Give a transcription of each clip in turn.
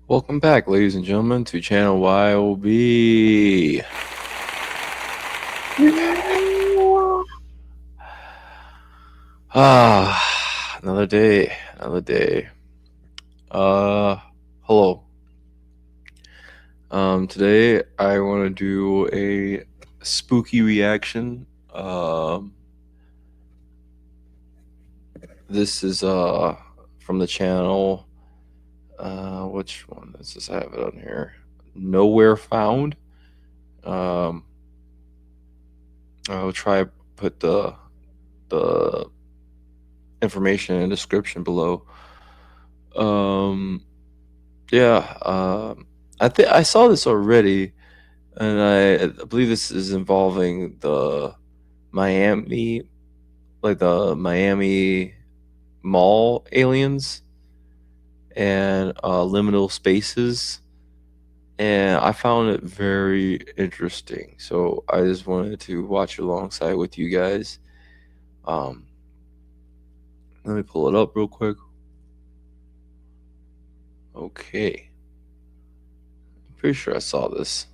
Welcome back, ladies and gentlemen, to channel Y.O.B. Another day, another day. Hello. Today I want to do a spooky reaction. This is from the channel. Which one does this have it on here? Nowhere Found. I'll try put the information in the description below. I think I saw this already, and I believe this is involving the Miami Mall aliens and liminal spaces, and I found it very interesting. So I just wanted to watch alongside with you guys. Let me pull it up real quick. Okay. I'm pretty sure I saw this.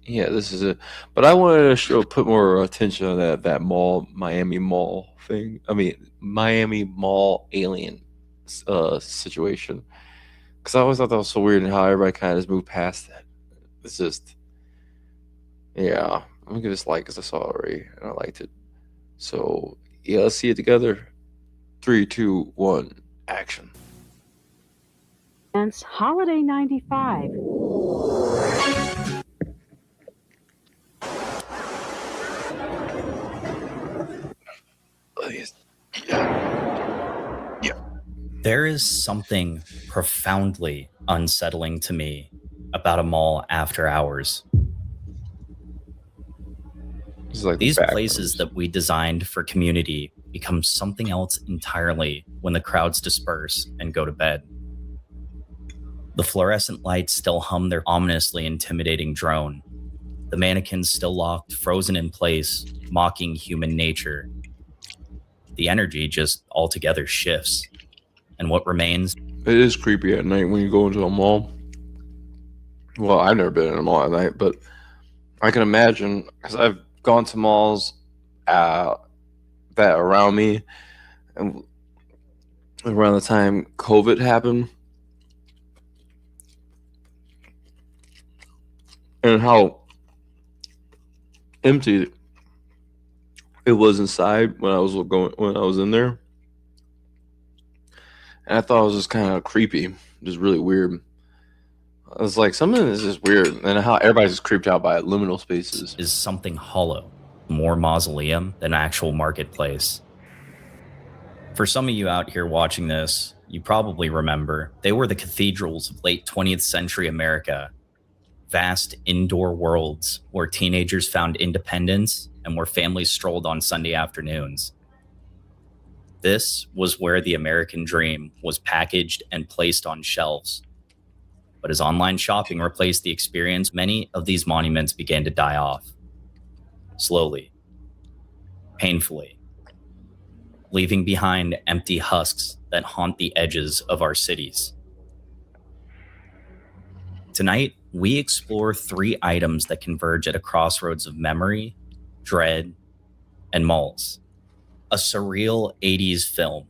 Yeah, this is it. But I wanted to put more attention on that Miami Mall thing. I mean, Miami Mall alien situation. Because I always thought that was so weird and how everybody kind of just moved past that. It's just, yeah. I'm going to give this a like because I saw it already and I liked it. So, yeah, let's see it together. 3, 2, 1, action. Holiday 95. There is something profoundly unsettling to me about a mall after hours. Like these places that we designed for community become something else entirely when the crowds disperse and go to bed. The fluorescent lights still hum their ominously intimidating drone. The mannequins still locked, frozen in place, mocking human nature. The energy just altogether shifts. And what remains? It is creepy at night when you go into a mall. Well, I've never been in a mall at night, but I can imagine, because I've gone to malls that around me, and around the time COVID happened, and how empty it was inside when I was in there. And I thought it was just kind of creepy, just really weird. I was like, something is just weird, and how everybody's just creeped out by liminal spaces. Is something hollow, more mausoleum than actual marketplace. For some of you out here watching this, you probably remember they were the cathedrals of late 20th century America. Vast indoor worlds where teenagers found independence and where families strolled on Sunday afternoons. This was where the American dream was packaged and placed on shelves. But as online shopping replaced the experience, many of these monuments began to die off. Slowly, painfully, leaving behind empty husks that haunt the edges of our cities. Tonight, we explore 3 items that converge at a crossroads of memory, dread, and malls. A surreal 80s film,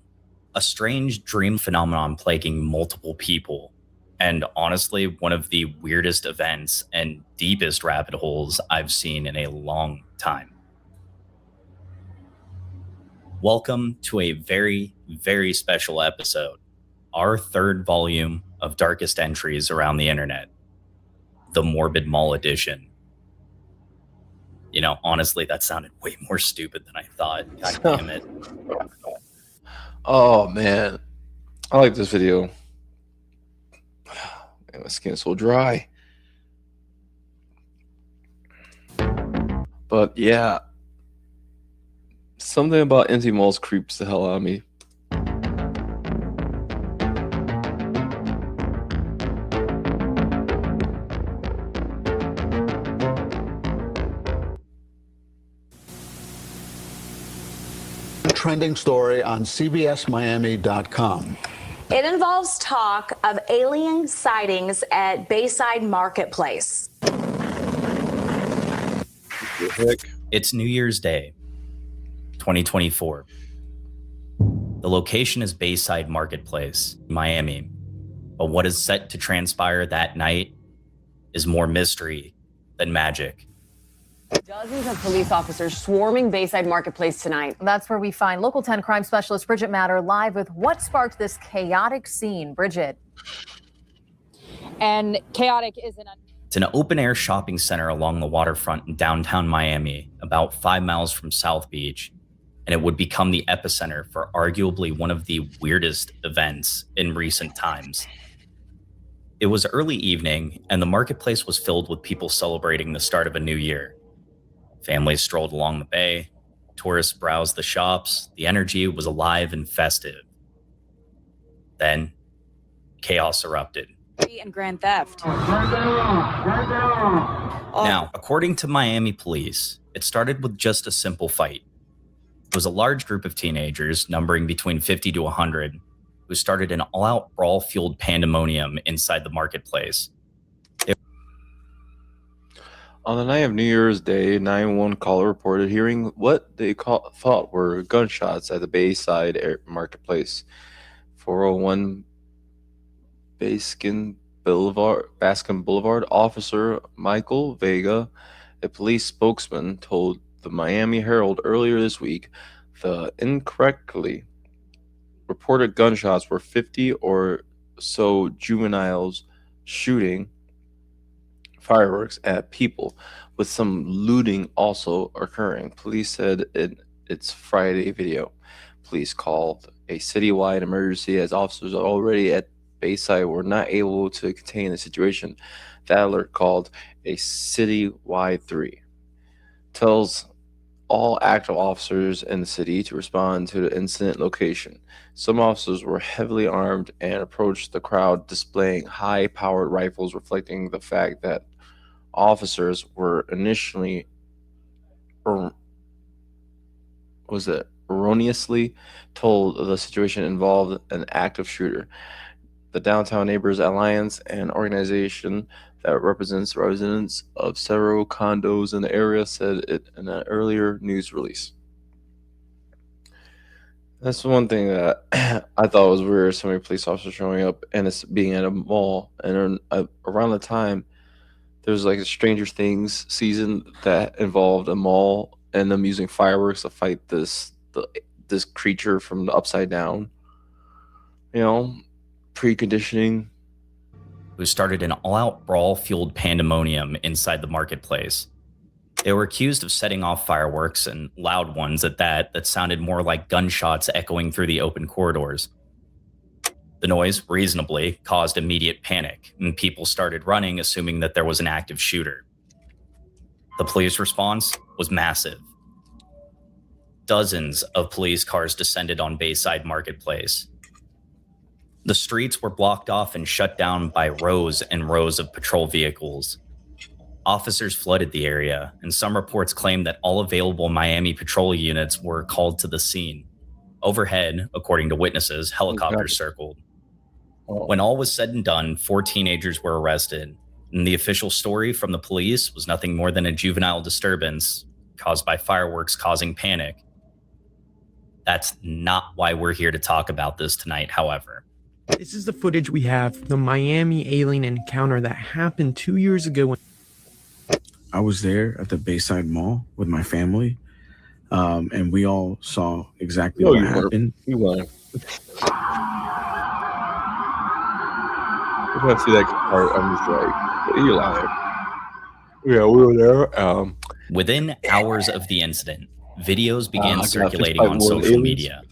a strange dream phenomenon plaguing multiple people, and honestly, one of the weirdest events and deepest rabbit holes I've seen in a long time. Welcome to a very, very special episode, our 3rd volume of Darkest Entries Around the Internet, the Morbid Mall Edition. You know, honestly, that sounded way more stupid than I thought. God damn it. Oh, man. I like this video. Man, my skin's so dry. But, yeah. Something about empty malls creeps the hell out of me. trending story on CBSMiami.com. It involves talk of alien sightings at Bayside Marketplace. It's New Year's Day, 2024. The location is Bayside Marketplace, Miami. But what is set to transpire that night is more mystery than magic. Dozens of police officers swarming Bayside Marketplace tonight. That's where we find Local 10 crime specialist Bridget Matter live with what sparked this chaotic scene. Bridget. And chaotic isn't. It's an open-air shopping center along the waterfront in downtown Miami, about 5 miles from South Beach, and it would become the epicenter for arguably one of the weirdest events in recent times. It was early evening, and the marketplace was filled with people celebrating the start of a new year. Families strolled along the bay, tourists browsed the shops, the energy was alive and festive. Then, chaos erupted. And grand theft. Now, according to Miami police, it started with just a simple fight. It was a large group of teenagers, numbering between 50 to 100, who started an all-out brawl-fueled pandemonium inside the marketplace. On the night of New Year's Day, 911 caller reported hearing what they thought were gunshots at the Bayside Marketplace, 401 Baskin Boulevard. Officer Michael Vega, a police spokesman, told the Miami Herald earlier this week the incorrectly reported gunshots were 50 or so juveniles shooting fireworks at people, with some looting also occurring. Police said in its Friday video. Police called a citywide emergency as officers already at Bayside were not able to contain the situation. That alert, called a citywide 3, tells all active officers in the city to respond to the incident location. Some officers were heavily armed and approached the crowd displaying high-powered rifles, reflecting the fact that officers were initially erroneously told the situation involved an active shooter. The Downtown Neighbors Alliance, an organization that represents residents of several condos in the area, said it in an earlier news release. That's one thing that I thought was weird. So many police officers showing up, and it's being at a mall. And around the time, there's like a Stranger Things season that involved a mall and them using fireworks to fight this creature from the upside down. You know, preconditioning. Who started an all-out brawl-fueled pandemonium inside the marketplace. They were accused of setting off fireworks, and loud ones at that sounded more like gunshots echoing through the open corridors. The noise, reasonably, caused immediate panic, and people started running, assuming that there was an active shooter. The police response was massive. Dozens of police cars descended on Bayside Marketplace. The streets were blocked off and shut down by rows and rows of patrol vehicles. Officers flooded the area, and some reports claim that all available Miami patrol units were called to the scene. Overhead, according to witnesses, helicopters circled. When all was said and done, 4 teenagers were arrested, and the official story from the police was nothing more than a juvenile disturbance caused by fireworks causing panic. That's not why we're here to talk about this tonight, however. This is the footage we have from the Miami alien encounter that happened 2 years ago. I was there at the Bayside Mall with my family, and we all saw exactly what happened. You were. When I see that part, I'm just like, you're lying. Yeah, we were there. Within hours of the incident, videos began circulating on social media.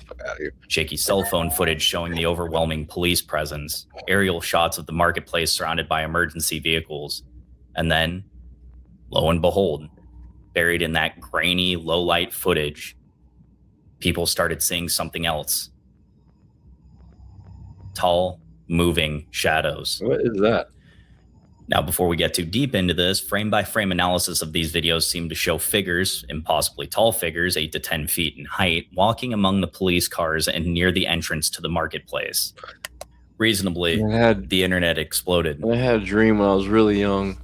Shaky cell phone footage showing the overwhelming police presence, aerial shots of the marketplace surrounded by emergency vehicles, and then, lo and behold, buried in that grainy, low-light footage, people started seeing something else. Tall, moving shadows. What is that? Now, before we get too deep into this, frame-by-frame analysis of these videos seem to show figures, impossibly tall figures, 8 to 10 feet in height, walking among the police cars and near the entrance to the marketplace. Reasonably, the internet exploded. I had a dream when I was really young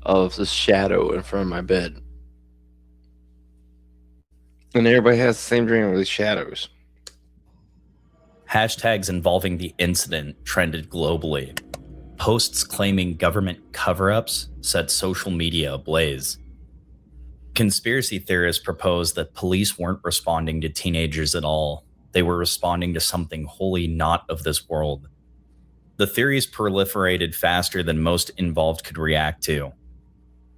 of this shadow in front of my bed. And everybody has the same dream with these shadows. Hashtags involving the incident trended globally. Posts claiming government cover-ups set social media ablaze. Conspiracy theorists proposed that police weren't responding to teenagers at all. They were responding to something wholly not of this world. The theories proliferated faster than most involved could react to.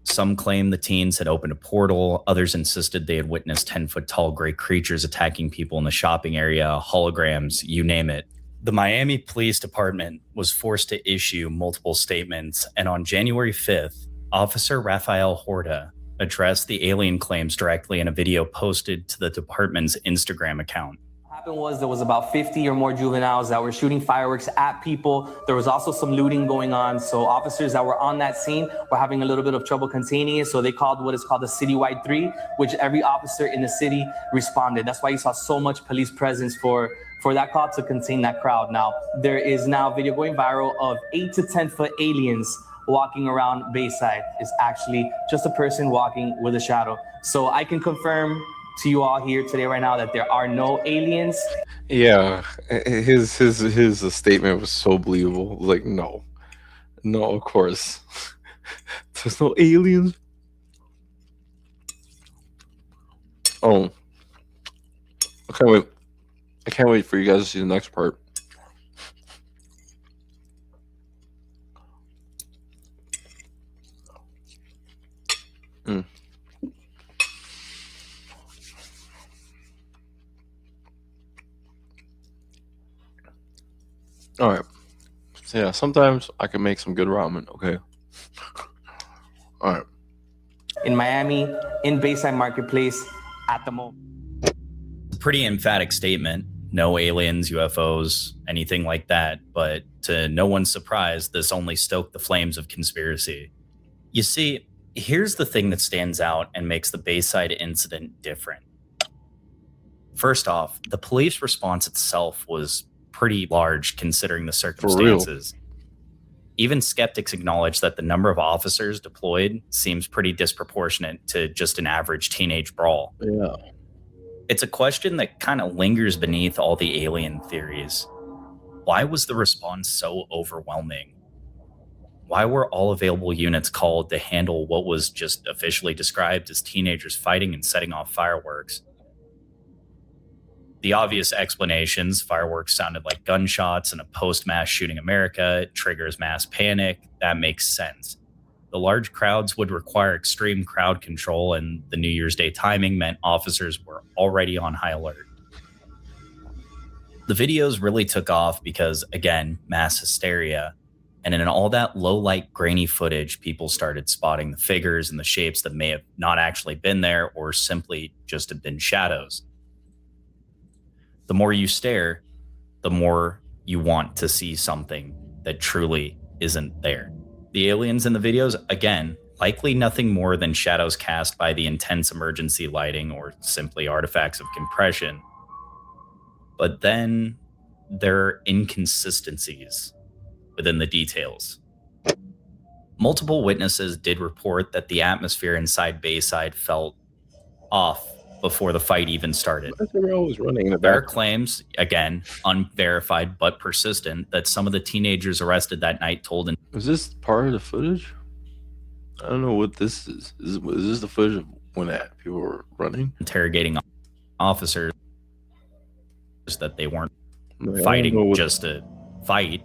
Some claimed the teens had opened a portal, others insisted they had witnessed 10-foot-tall gray creatures attacking people in the shopping area, holograms, you name it. The Miami Police Department was forced to issue multiple statements, and on January 5th, Officer Rafael Horta addressed the alien claims directly in a video posted to the department's Instagram account. What happened was there was about 50 or more juveniles that were shooting fireworks at people. There was also some looting going on. So officers that were on that scene were having a little bit of trouble containing it. So they called what is called a citywide 3, which every officer in the city responded. That's why you saw so much police presence for that call to contain that crowd. Now, there is now video going viral of 8 to 10 foot aliens walking around Bayside. It's actually just a person walking with a shadow. So I can confirm to you all here today right now that there are no aliens. Yeah, his statement was so believable. Like, no, of course, there's no aliens. Oh, I can't wait for you guys to see the next part. All right. So yeah, sometimes I can make some good ramen. Okay. All right. In Miami, in Bayside Marketplace, at the moment. Pretty emphatic statement. No aliens, UFOs, anything like that. But to no one's surprise, this only stoked the flames of conspiracy. You see, here's the thing that stands out and makes the Bayside incident different. First off, the police response itself was pretty large considering the circumstances. Even skeptics acknowledge that the number of officers deployed seems pretty disproportionate to just an average teenage brawl. Yeah. It's a question that kind of lingers beneath all the alien theories. Why was the response so overwhelming? Why were all available units called to handle what was just officially described as teenagers fighting and setting off fireworks? The obvious explanations, fireworks sounded like gunshots in a post-mass shooting America, it triggers mass panic, that makes sense. The large crowds would require extreme crowd control, and the New Year's Day timing meant officers were already on high alert. The videos really took off because, again, mass hysteria, and in all that low-light, grainy footage, people started spotting the figures and the shapes that may have not actually been there or simply just have been shadows. The more you stare, the more you want to see something that truly isn't there. The aliens in the videos, again, likely nothing more than shadows cast by the intense emergency lighting or simply artifacts of compression. But then there are inconsistencies within the details. Multiple witnesses did report that the atmosphere inside Bayside felt off before the fight even started. Always running in the There are back. claims, again, unverified but persistent, that some of the teenagers arrested that night told in Is this part of the footage? I don't know what this is. Is this the footage of when people were running? interrogating officers that they weren't I don't know fighting what- just to fight,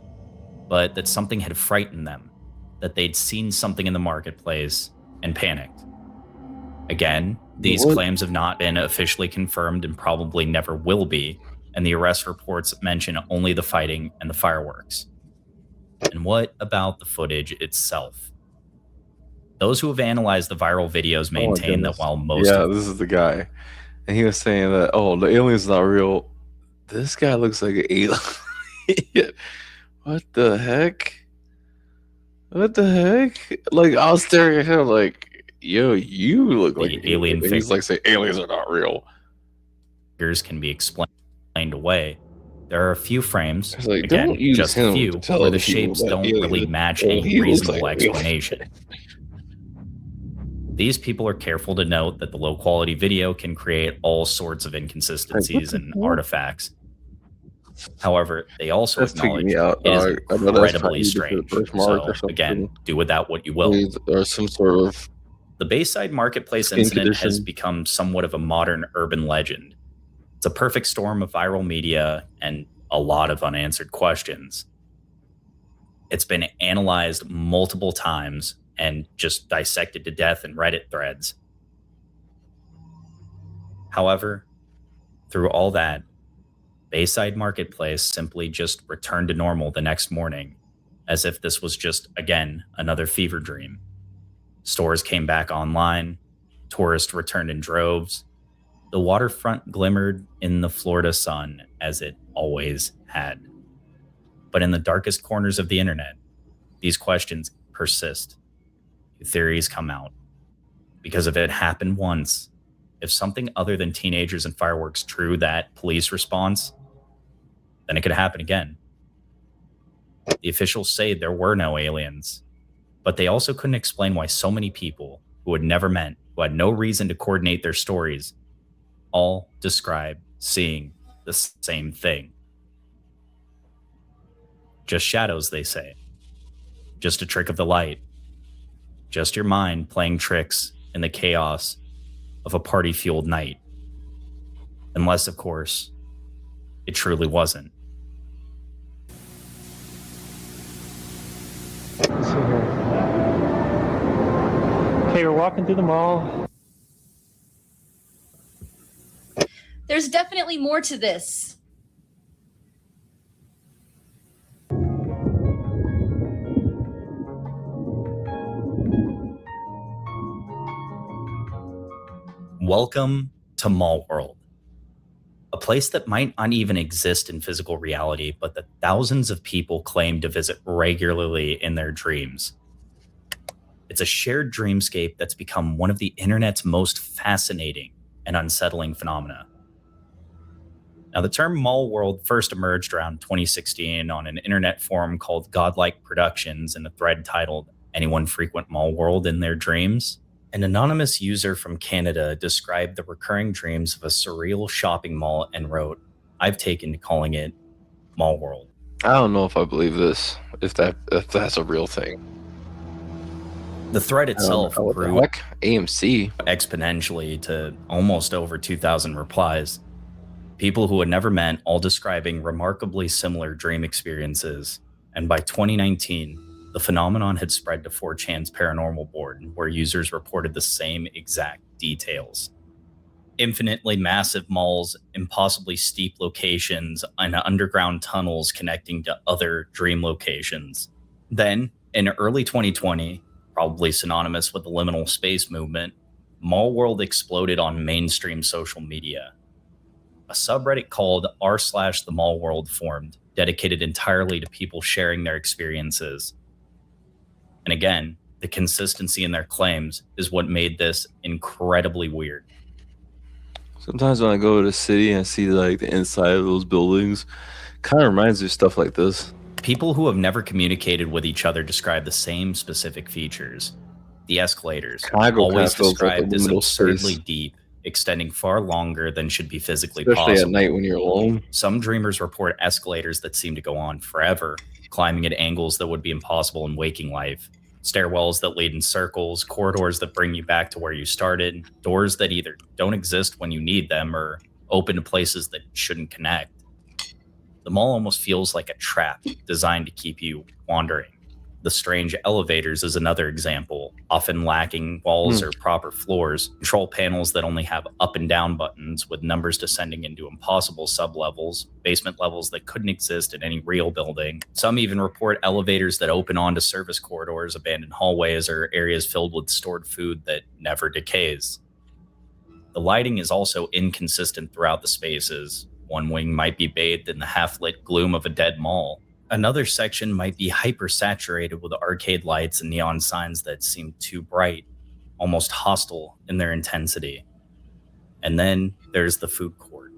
but that something had frightened them, that they'd seen something in the marketplace and panicked. Again, these What? claims have not been officially confirmed and probably never will be, and the arrest reports mention only the fighting and the fireworks. And what about the footage itself? Those who have analyzed the viral videos Oh my maintain that goodness. while most Yeah, of this is the guy, and he was saying that the alien's not real. This guy looks like an alien. What the heck? What the heck? Like, I was staring at him like, yo, you look like an The alien alien. He's like, say aliens are not real. Figures can be explained away. There are a few frames, It's like, again, don't use just a him few, to tell where other the people shapes that don't really match any he looks reasonable like an alien. explanation. These people are careful to note that the low quality video can create all sorts of inconsistencies and artifacts. However, they also That's taking acknowledge me out, it is dog. I know that's incredibly probably the strange. birthmark or So, something. again, do with that what you will. Or some sort of The Bayside Marketplace skin incident has condition. become somewhat of a modern urban legend. It's a perfect storm of viral media and a lot of unanswered questions. It's been analyzed multiple times and just dissected to death in Reddit threads. However, through all that, Bayside Marketplace simply just returned to normal the next morning, as if this was just, again, another fever dream. Stores came back online, tourists returned in droves, the waterfront glimmered in the Florida sun as it always had. But in the darkest corners of the internet, these questions persist. Theories come out. Because if it happened once, if something other than teenagers and fireworks drew that police response, then it could happen again. The officials say there were no aliens, but they also couldn't explain why so many people who had never met, who had no reason to coordinate their stories, all describe seeing the same thing. Just shadows, they say. Just a trick of the light. Just your mind playing tricks in the chaos of a party-fueled night. Unless, of course, it truly wasn't. Okay, we're walking through the mall. There's definitely more to this. Welcome to Mall World, a place that might not even exist in physical reality, but that thousands of people claim to visit regularly in their dreams. It's a shared dreamscape that's become one of the internet's most fascinating and unsettling phenomena. Now, the term Mall World first emerged around 2016 on an internet forum called Godlike Productions in a thread titled, "Anyone Frequent Mall World in Their Dreams?" An anonymous user from Canada described the recurring dreams of a surreal shopping mall and wrote, "I've taken to calling it Mall World." I don't know if I believe this, if that's a real thing. The thread itself grew AMC exponentially to almost over 2,000 replies. People who had never met, all describing remarkably similar dream experiences. And by 2019, the phenomenon had spread to 4chan's paranormal board, where users reported the same exact details. Infinitely massive malls, impossibly steep locations, and underground tunnels connecting to other dream locations. Then, in early 2020, probably synonymous with the liminal space movement, Mall World exploded on mainstream social media. A subreddit called r/the Mall World formed, dedicated entirely to people sharing their experiences. And again, the consistency in their claims is what made this incredibly weird. Sometimes when I go to the city and I see like the inside of those buildings, kind of reminds me of stuff like this. People who have never communicated with each other describe the same specific features. The escalators, always described as absurdly deep, extending far longer than should be physically possible. Especially at night when you're alone. Some dreamers report escalators that seem to go on forever, climbing at angles that would be impossible in waking life. Stairwells that lead in circles, corridors that bring you back to where you started, doors that either don't exist when you need them or open to places that shouldn't connect. The mall almost feels like a trap designed to keep you wandering. The strange elevators is another example, often lacking walls or proper floors, control panels that only have up and down buttons with numbers descending into impossible sublevels, basement levels that couldn't exist in any real building. Some even report elevators that open onto service corridors, abandoned hallways, or areas filled with stored food that never decays. The lighting is also inconsistent throughout the spaces. One wing might be bathed in the half-lit gloom of a dead mall, Another section might be hyper-saturated with arcade lights and neon signs that seem too bright, almost hostile in their intensity. And then there's the food court,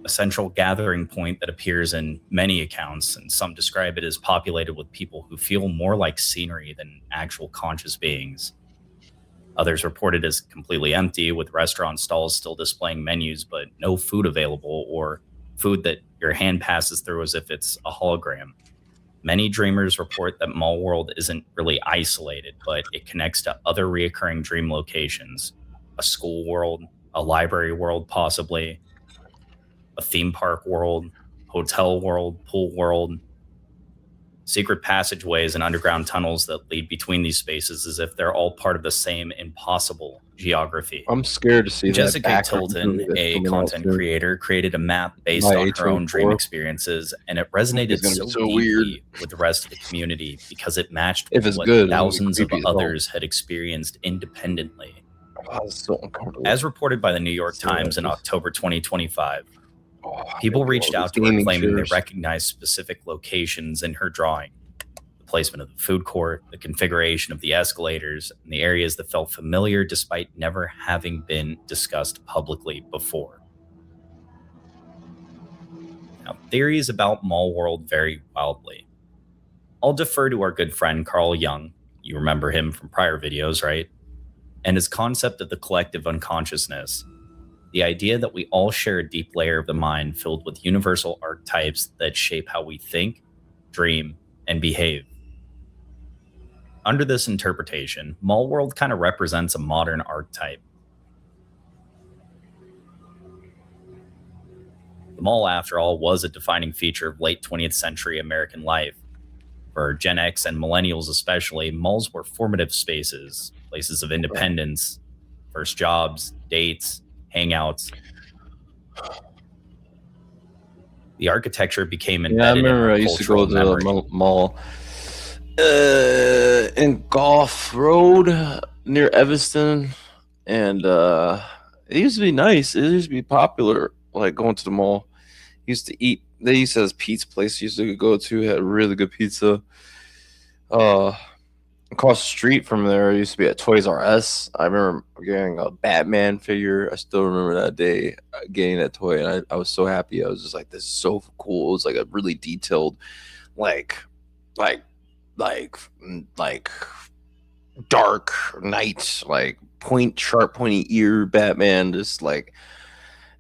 a central gathering point that appears in many accounts, and some describe it as populated with people who feel more like scenery than actual conscious beings. Others report it as completely empty, with restaurant stalls still displaying menus but no food available, or food that your hand passes through as if it's a hologram. Many dreamers report that Mall World isn't really isolated, but it connects to other reoccurring dream locations. A school world, a library world possibly, a theme park world, hotel world, pool world, secret passageways and underground tunnels that lead between these spaces as if they're all part of the same impossible geography. I'm scared to see Jessica that. Tilton, a content creator, created a map based My on her own dream A24. experiences, and it resonated It's gonna so be so deeply with the rest of the community because it matched If with it's what good, it'll be thousands of creepy as hell. others had experienced independently. Oh, it's so uncomfortable. As reported by the New York So Times in just- October 2025, Oh, people maybe reached all out these to her gaming claiming they chairs. recognized specific locations in her drawing. The placement of the food court, the configuration of the escalators, and the areas that felt familiar despite never having been discussed publicly before. Now, theories about Mall World vary wildly. I'll defer to our good friend Carl Jung. You remember him from prior videos, right? And his concept of the collective unconsciousness. The idea that we all share a deep layer of the mind filled with universal archetypes that shape how we think, dream, and behave. Under this interpretation, Mall World kind of represents a modern archetype. The mall, after all, was a defining feature of late 20th century American life. For Gen X and millennials especially, malls were formative spaces, places of independence, first jobs, dates, hangouts. The architecture became Yeah, I embedded in remember our I used to go cultural to memory. the mall in Golf Road near Evanston, and it used to be nice. It used to be popular, like going to the mall. Used to eat. They used to have this pizza place used to go to, had really good pizza. Across the street from there used to be a Toys R Us. I remember getting a Batman figure. I still remember that day getting that toy, and I was so happy. I was just like, "This is so cool." It was like a really detailed, like, like, like, like dark knight, like sharp, pointy ear Batman. Just like,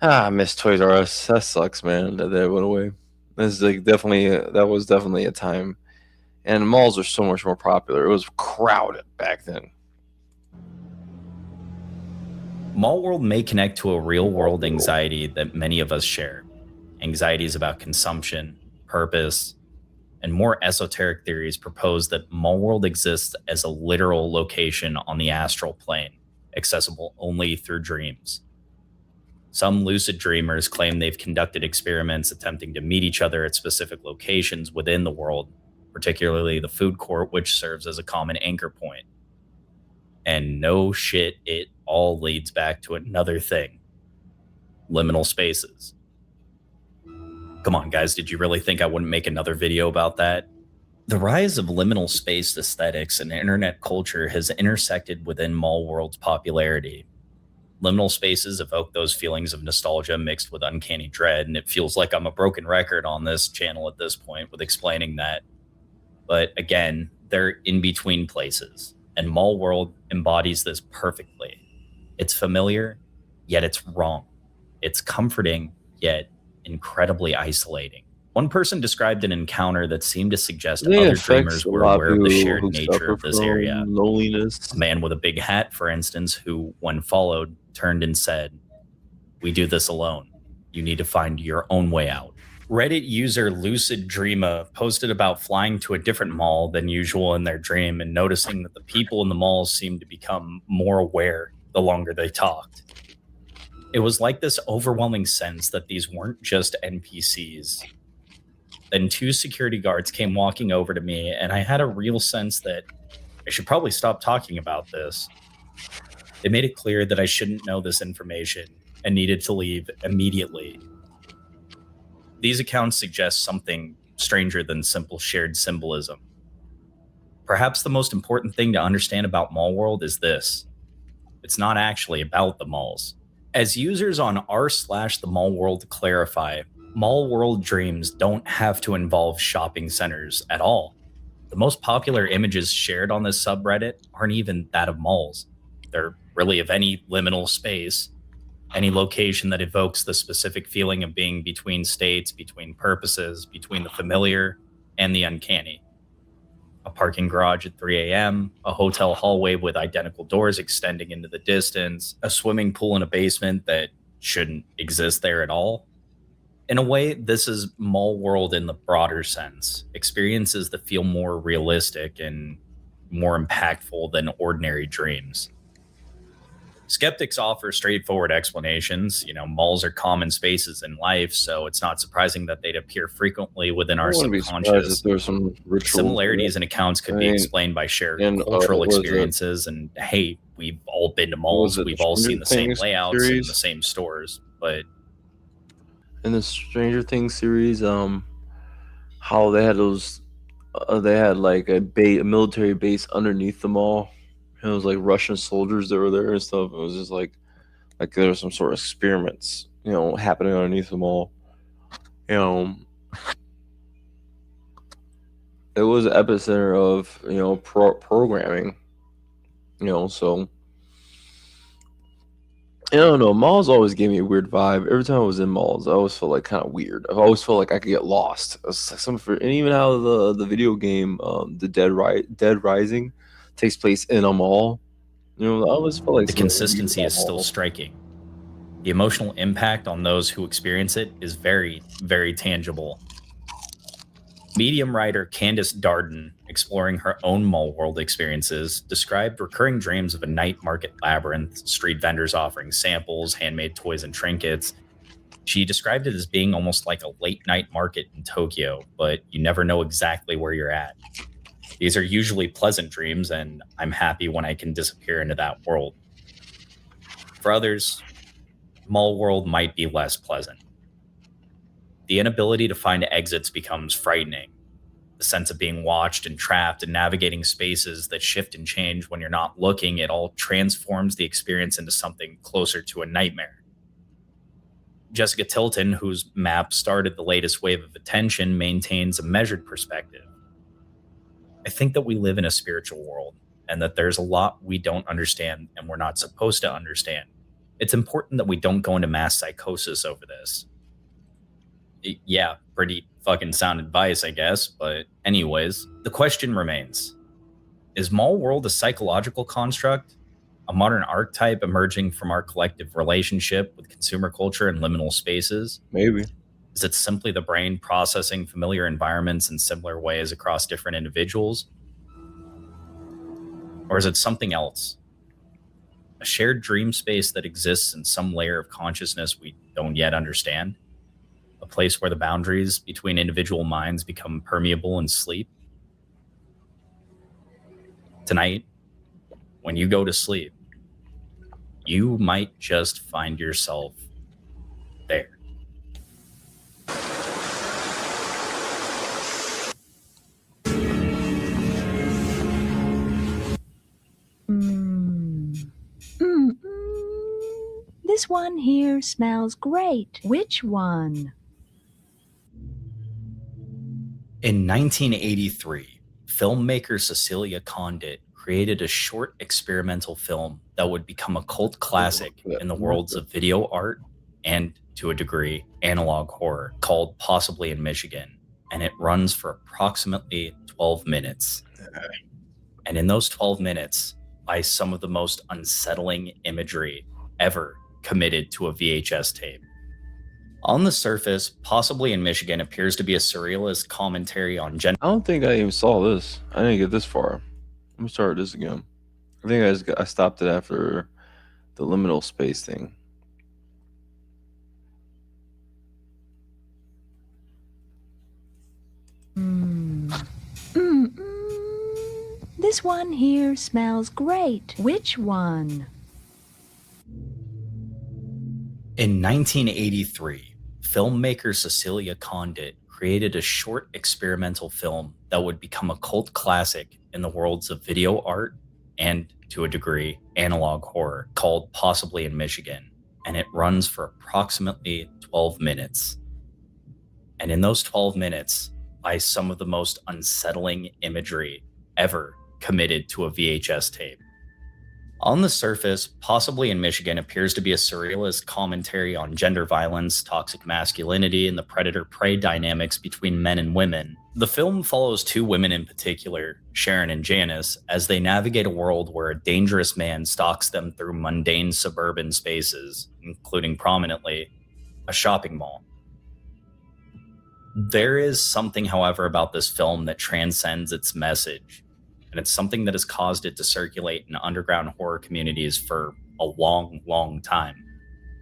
I miss Toys R Us. That sucks, man. That went away. This is like that was definitely a time. And malls are so much more popular. It was crowded back then. Mall World may connect to a real world anxiety that many of us share. Anxieties about consumption, purpose, and more esoteric theories propose that Mall World exists as a literal location on the astral plane, accessible only through dreams. Some lucid dreamers claim they've conducted experiments attempting to meet each other at specific locations within the world, particularly the food court, which serves as a common anchor point. And no shit, it all leads back to another thing: liminal spaces. Come on, guys, did you really think I wouldn't make another video about that? The rise of liminal space aesthetics and internet culture has intersected within Mall World's popularity. Liminal spaces evoke those feelings of nostalgia mixed with uncanny dread, and it feels like I'm a broken record on this channel at this point with explaining that. But again, they're in between places, and Mall World embodies this perfectly. It's familiar, yet it's wrong. It's comforting, yet incredibly isolating. One person described an encounter that seemed to suggest I think it other affects dreamers a were lot of aware of the people shared who nature suffer of this from area. loneliness. A man with a big hat, for instance, who, when followed, turned and said, "We do this alone. You need to find your own way out." Reddit user Lucid Dreama posted about flying to a different mall than usual in their dream and noticing that the people in the mall seemed to become more aware the longer they talked. It was like this overwhelming sense that these weren't just NPCs. Then 2 security guards came walking over to me, and I had a real sense that I should probably stop talking about this. They made it clear that I shouldn't know this information and needed to leave immediately. These accounts suggest something stranger than simple shared symbolism. Perhaps the most important thing to understand about Mall World is this: it's not actually about the malls. As users on r/the Mall World clarify, Mall World dreams don't have to involve shopping centers at all. The most popular images shared on this subreddit aren't even that of malls. They're really of any liminal space, any location that evokes the specific feeling of being between states, between purposes, between the familiar and the uncanny. A parking garage at 3 a.m., a hotel hallway with identical doors extending into the distance, a swimming pool in a basement that shouldn't exist there at all. In a way, this is Mall World in the broader sense, experiences that feel more realistic and more impactful than ordinary dreams. Skeptics offer straightforward explanations. Malls are common spaces in life, so it's not surprising that they'd appear frequently within I our wouldn't be surprised if subconscious. there's some rituals. Similarities in accounts could be explained by shared cultural what was it? experiences, and hey, we've all been to Was malls, it we've all Stranger seen the same Things layouts and series? the same stores, but In the Stranger Things series, how they had those, they had like a military base underneath the mall. And it was like Russian soldiers that were there and stuff. It was just like there was some sort of experiments, happening underneath the mall. It was the epicenter of programming. So I don't know. Malls always gave me a weird vibe. Every time I was in malls, I always felt like kind of weird. I always felt like I could get lost. It was like and even how the video game, the Dead Rising, takes place in a mall. I always felt like the something weird consistency about is still malls. striking. The emotional impact on those who experience it is very, very tangible. Medium writer Candace Darden, exploring her own Mall World experiences, described recurring dreams of a night market labyrinth, street vendors offering samples, handmade toys and trinkets. She described it as being almost like a late night market in Tokyo, but you never know exactly where you're at. These are usually pleasant dreams, and I'm happy when I can disappear into that world. For others, Mall World might be less pleasant. The inability to find exits becomes frightening. The sense of being watched and trapped and navigating spaces that shift and change when you're not looking, it all transforms the experience into something closer to a nightmare. Jessica Tilton, whose map started the latest wave of attention, maintains a measured perspective. I think that we live in a spiritual world, and that there's a lot we don't understand and we're not supposed to understand. It's important that we don't go into mass psychosis over this. Yeah, pretty fucking sound advice, I guess, but anyways, the question remains: is Mall World a psychological construct? A modern archetype emerging from our collective relationship with consumer culture and liminal spaces? Maybe. Is it simply the brain processing familiar environments in similar ways across different individuals? Or is it something else? A shared dream space that exists in some layer of consciousness we don't yet understand? A place where the boundaries between individual minds become permeable in sleep? Tonight, when you go to sleep, you might just find yourself there. This one here smells great. Which one? In 1983, filmmaker Cecilia Condit created a short experimental film that would become a cult classic in the worlds of video art and, to a degree, analog horror, called Possibly in Michigan, and it runs for approximately 12 minutes. And in those 12 minutes, by some of the most unsettling imagery ever committed to a VHS tape. On the surface, Possibly in Michigan appears to be a surrealist commentary on I don't think I even saw this. I didn't get this far. Let me start this again. I think I stopped it after the liminal space thing. This one here smells great. Which one? In 1983, filmmaker Cecilia Condit created a short experimental film that would become a cult classic in the worlds of video art and, to a degree, analog horror, called Possibly in Michigan, and it runs for approximately 12 minutes. And in those 12 minutes lies some of the most unsettling imagery ever committed to a VHS tape. On the surface, Possibly in Michigan appears to be a surrealist commentary on gender violence, toxic masculinity, and the predator-prey dynamics between men and women. The film follows two women in particular, Sharon and Janice, as they navigate a world where a dangerous man stalks them through mundane suburban spaces, including prominently a shopping mall. There is something, however, about this film that transcends its message, and it's something that has caused it to circulate in underground horror communities for a long, long time.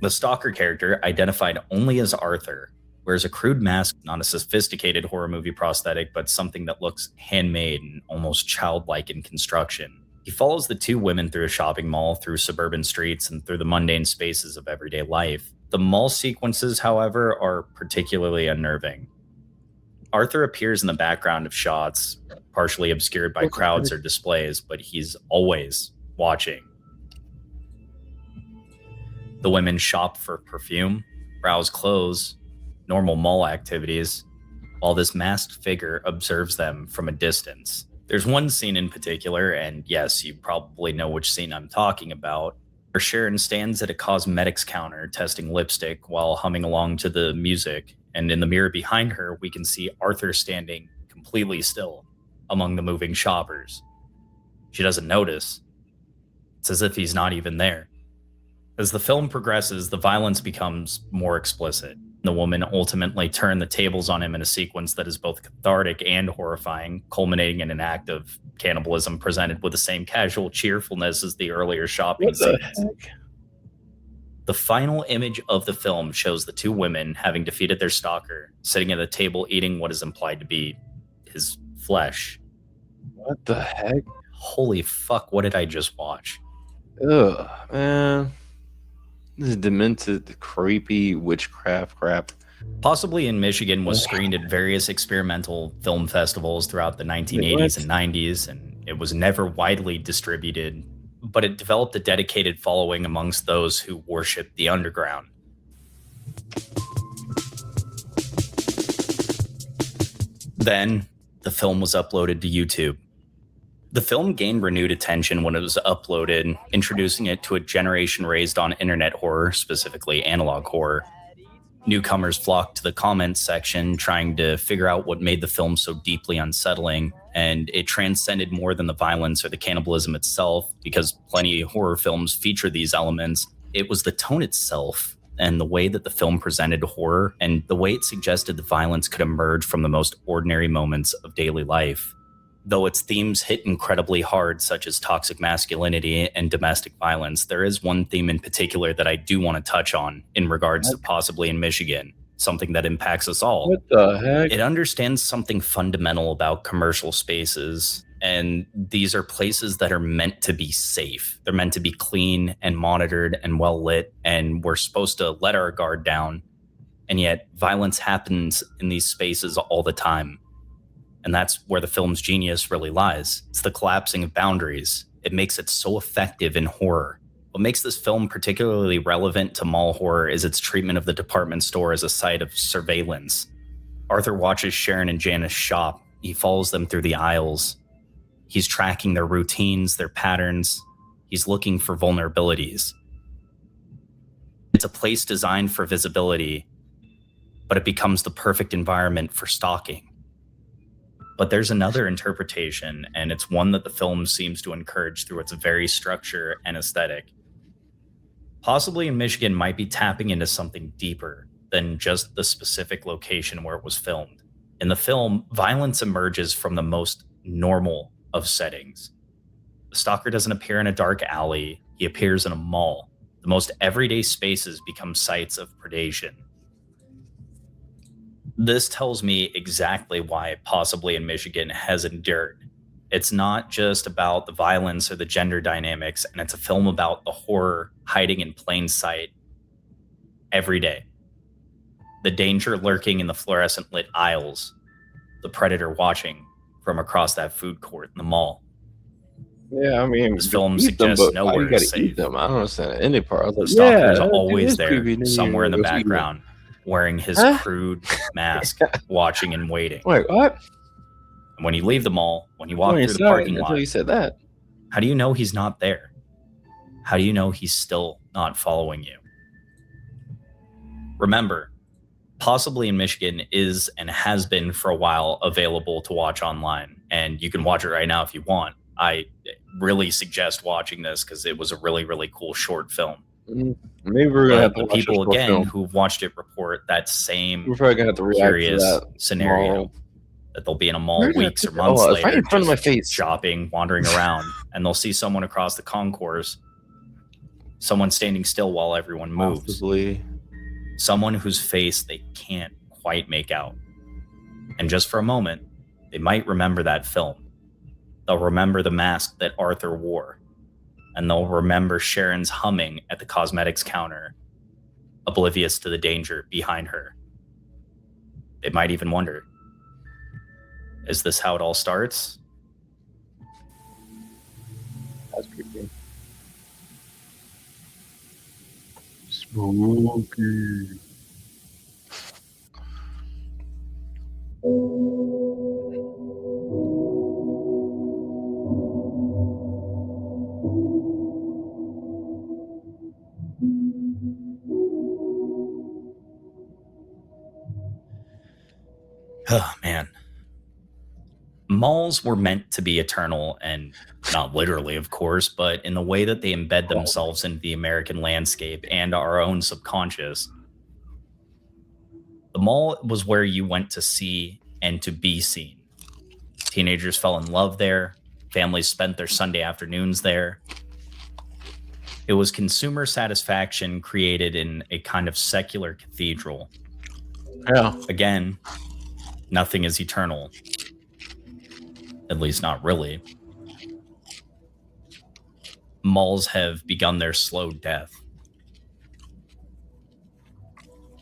The stalker character, identified only as Arthur, wears a crude mask, not a sophisticated horror movie prosthetic, but something that looks handmade and almost childlike in construction. He follows the two women through a shopping mall, through suburban streets, and through the mundane spaces of everyday life. The mall sequences, however, are particularly unnerving. Arthur appears in the background of shots, partially obscured by crowds or displays, but he's always watching. The women shop for perfume, browse clothes, normal mall activities, while this masked figure observes them from a distance. There's one scene in particular, and yes, you probably know which scene I'm talking about, where Sharon stands at a cosmetics counter testing lipstick while humming along to the music, and in the mirror behind her, we can see Arthur standing completely still among the moving shoppers. She doesn't notice. It's as if he's not even there. As the film progresses, the violence becomes more explicit. The woman ultimately turned the tables on him in a sequence that is both cathartic and horrifying, culminating in an act of cannibalism presented with the same casual cheerfulness as the earlier shopping scenes. The final image of the film shows the two women, having defeated their stalker, sitting at a table eating what is implied to be his flesh. What the heck? Holy fuck, what did I just watch? Ugh, man. This is demented, creepy witchcraft crap. Possibly in Michigan was screened at various experimental film festivals throughout the 1980s and 90s, and it was never widely distributed, but it developed a dedicated following amongst those who worship the underground. Then, the film was uploaded to YouTube. The film gained renewed attention when it was uploaded, introducing it to a generation raised on internet horror, specifically analog horror. Newcomers flocked to the comments section, trying to figure out what made the film so deeply unsettling, and it transcended more than the violence or the cannibalism itself, because plenty of horror films feature these elements. It was the tone itself, and the way that the film presented horror, and the way it suggested the violence could emerge from the most ordinary moments of daily life. Though its themes hit incredibly hard, such as toxic masculinity and domestic violence, there is one theme in particular that I do want to touch on in regards to Possibly in Michigan, something that impacts us all. What the heck? It understands something fundamental about commercial spaces, and these are places that are meant to be safe. They're meant to be clean and monitored and well lit, and we're supposed to let our guard down, and yet violence happens in these spaces all the time. And that's where the film's genius really lies. It's the collapsing of boundaries. It makes it so effective in horror. What makes this film particularly relevant to mall horror is its treatment of the department store as a site of surveillance. Arthur watches Sharon and Janice shop. He follows them through the aisles. He's tracking their routines, their patterns. He's looking for vulnerabilities. It's a place designed for visibility, but it becomes the perfect environment for stalking. But there's another interpretation, and it's one that the film seems to encourage through its very structure and aesthetic. Possibly in Michigan might be tapping into something deeper than just the specific location where it was filmed. In the film, violence emerges from the most normal of settings. The stalker doesn't appear in a dark alley, he appears in a mall. The most everyday spaces become sites of predation. This tells me exactly why Possibly in Michigan has endured. It's not just about the violence or the gender dynamics, and it's a film about the horror hiding in plain sight every day. The danger lurking in the fluorescent lit aisles. The predator watching from across that food court in the mall. Yeah, I mean, This film eat them, suggests but why nowhere you is gotta safe. eat them? I don't understand any part. I was The like, stalker is yeah, always it's there, creepy. Then somewhere in the goes eat it. background, wearing his Huh? crude mask, watching and waiting. Wait, what? And when you leave the mall, when you I walk mean, through the sorry, parking until lot, you said that. how do you know he's not there? How do you know he's still not following you? Remember, Possibly in Michigan is and has been for a while available to watch online, and you can watch it right now if you want. I really suggest watching this because it was a really, really cool short film. Maybe we're gonna have to The watch a people short again film. who've watched it report that same We're probably gonna have to react to curious that scenario tomorrow. that they'll be in a mall Where did I weeks or put that? months Oh, it's later, right in front of just my face. shopping, wandering around, and they'll see someone across the concourse, someone standing still while everyone moves, Possibly. someone whose face they can't quite make out. And just for a moment, they might remember that film. They'll remember the mask that Arthur wore, and they'll remember Sharon's humming at the cosmetics counter, oblivious to the danger behind her. They might even wonder, is this how it all starts? That's creepy. Spooky. Oh, man. Malls were meant to be eternal, and not literally, of course, but in the way that they embed themselves into the American landscape and our own subconscious. The mall was where you went to see and to be seen. Teenagers fell in love there. Families spent their Sunday afternoons there. It was consumer satisfaction created in a kind of secular cathedral. Yeah. Again, nothing is eternal. At least not really. Malls have begun their slow death.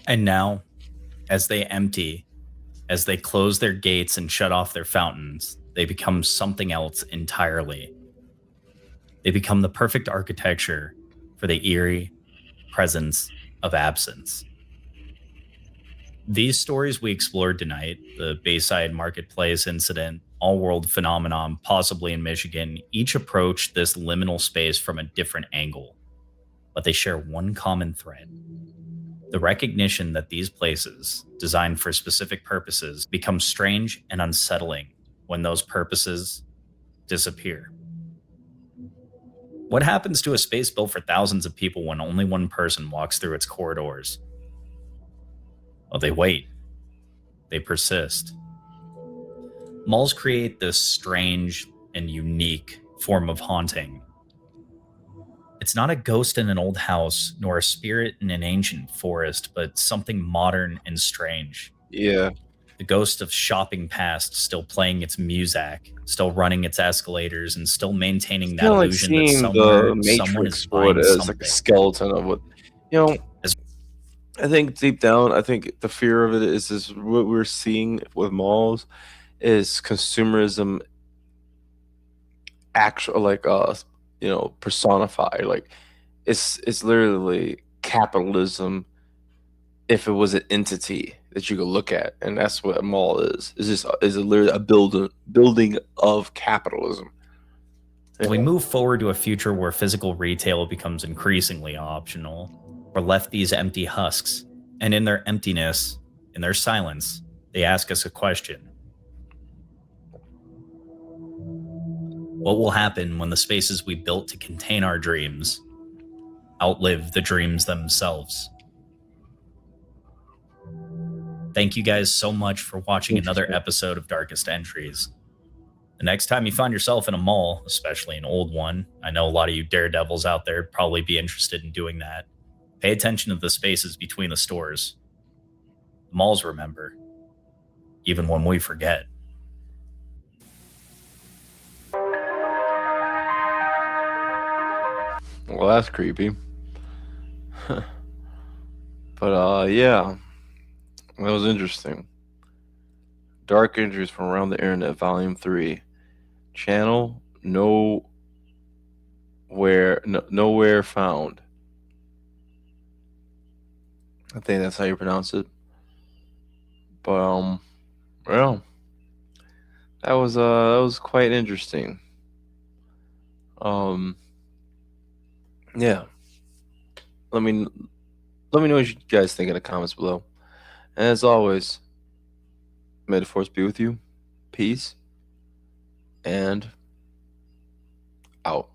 And now, as they empty, as they close their gates and shut off their fountains, they become something else entirely. They become the perfect architecture for the eerie presence of absence. These stories we explored tonight, the Bayside Marketplace incident, all-world phenomenon, possibly in Michigan, each approach this liminal space from a different angle. But they share one common thread. The recognition that these places, designed for specific purposes, become strange and unsettling when those purposes disappear. What happens to a space built for thousands of people when only one person walks through its corridors? Well, they wait. They persist. Malls create this strange and unique form of haunting. It's not a ghost in an old house, nor a spirit in an ancient forest, but something modern and strange. Yeah. The ghost of shopping past, still playing its music, still running its escalators, and still maintaining that Like illusion that seeing somewhere the someone is Matrix for it buying as something. like a skeleton of what, I think deep down, I think the fear of it is what we're seeing with malls is consumerism, actual personified. Like it's literally capitalism if it was an entity that you could look at, and that's what a mall is. It's just literally a building of capitalism. As we move forward to a future where physical retail becomes increasingly optional, we're left these empty husks, and in their emptiness, in their silence, they ask us a question. What will happen when the spaces we built to contain our dreams outlive the dreams themselves? Thank you guys so much for watching another episode of Darkest Entries. The next time you find yourself in a mall, especially an old one, I know a lot of you daredevils out there probably be interested in doing that. Pay attention to the spaces between the stores. The malls remember, even when we forget. Well, that's creepy. But yeah. That was interesting. Dark Entries from Around the Internet, Volume 3. Channel nowhere found. I think that's how you pronounce it. But well, that was quite interesting. Um, yeah. Let me let me know what you guys think in the comments below. And as always, may the force be with you. Peace and out.